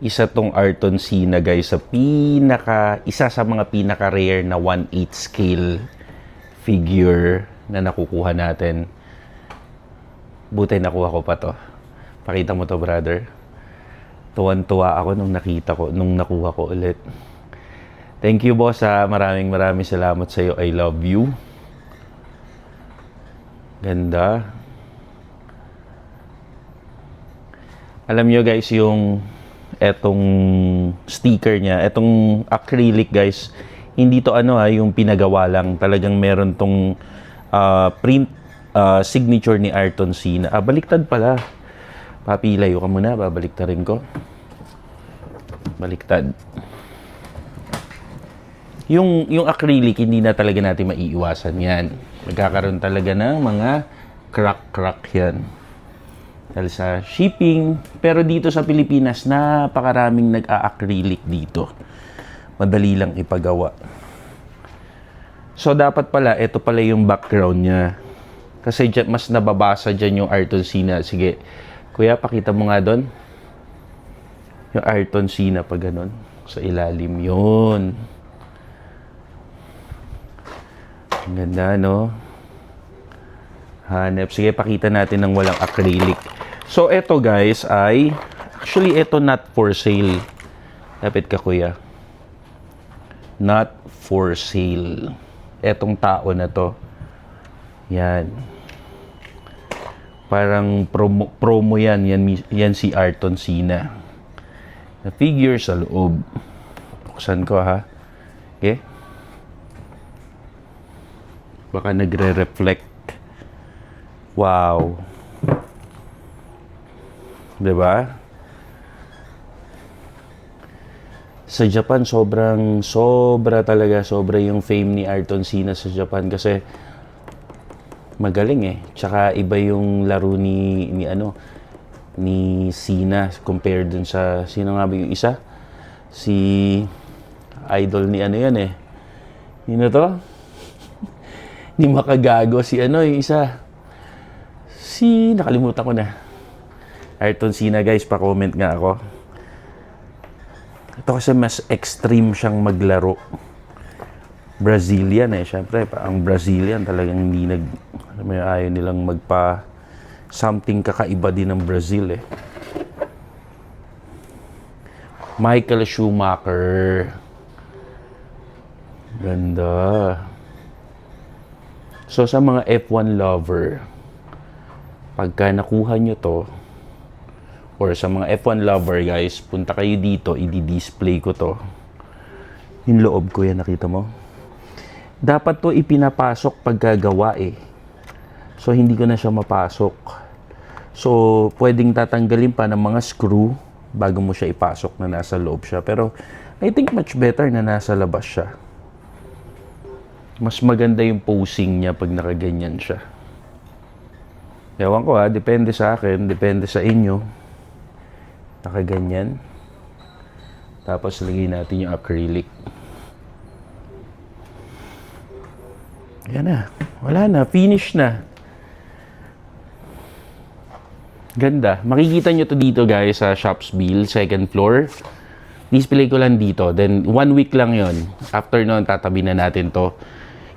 Isa tong Ayrton Senna guys sa isa sa mga pinaka-rare na 1/8 scale figure na nakukuha natin. Buti nakuha ko pa to. Pakita mo to, brother. Tuwan-tuwa ako nung nakuha ko ulit. Thank you, boss. Maraming salamat sa iyo. I love you. Ganda. Alam nyo guys, yung etong sticker niya, etong acrylic guys, hindi to yung pinagawa lang. Talagang meron tong print signature ni Ayrton Senna. Baliktad pala. Papi, layo ka muna. Babaliktarin ko. Baliktad. Yung acrylic, hindi na talaga natin maiiwasan yan. Magkakaroon talaga ng mga crack yan. Dahil sa shipping. Pero dito sa Pilipinas, napakaraming nag-a-acrylic dito. Madali lang ipagawa. So, dapat pala, ito pala yung background niya. Kasi mas nababasa dyan yung Ayrton Senna. Sige, kuya, pakita mo nga doon. Yung Ayrton Senna pa ganun. Sa ilalim yun. Ang ganda, no? Hanep. Sige, pakita natin ng walang acrylic. So, eto guys ay, actually, eto not for sale. Lapit ka, kuya. Not for sale. Etong tao na to. Yan. Parang promo yan. Yan si Ayrton Senna. Na figure sa loob. Buksan ko, ha? Okay? Baka nagre-reflect. Wow. Diba? Sa Japan, sobra yung fame ni Ayrton Senna sa Japan kasi magaling eh. Tsaka iba yung laro ni Senna compared dun sa, sino nga ba yung isa? Si idol ni yan eh. Sino to? Ni makagago yung isa. Nakalimutan ko na. Ayrton Senna guys, pa-comment nga ako. Ito kasi mas extreme siyang maglaro. Brazilian eh. Siyempre, ang Brazilian talagang hindi ayaw nilang something kakaiba din ng Brazil eh. Michael Schumacher. Ganda. So, sa mga F1 lover, pagka nakuha nyo to, or sa mga F1 lover guys, punta kayo dito, i-display ko to. Yung loob ko yan, nakita mo? Dapat to ipinapasok pagkagawa eh. So, hindi ko na siya mapasok. So, pwedeng tatanggalin pa ng mga screw bago mo siya ipasok na nasa loob siya. Pero, I think much better na nasa labas siya. Mas maganda yung posing niya pag nakaganyan siya. Ewan ko depende sa akin, depende sa inyo. Nakaganyan. Tapos lagyan natin yung acrylic. Yan na. Wala na. Finish na. Ganda. Makikita nyo to dito guys sa Shops Bill, second floor. Display ko lang dito. Then 1 week lang yon. After nun, tatabi na natin to.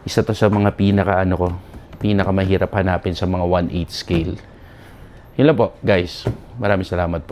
Isa to sa mga pinakamahirap hanapin sa mga 1/8 scale. Yun lang po guys. Maraming salamat po.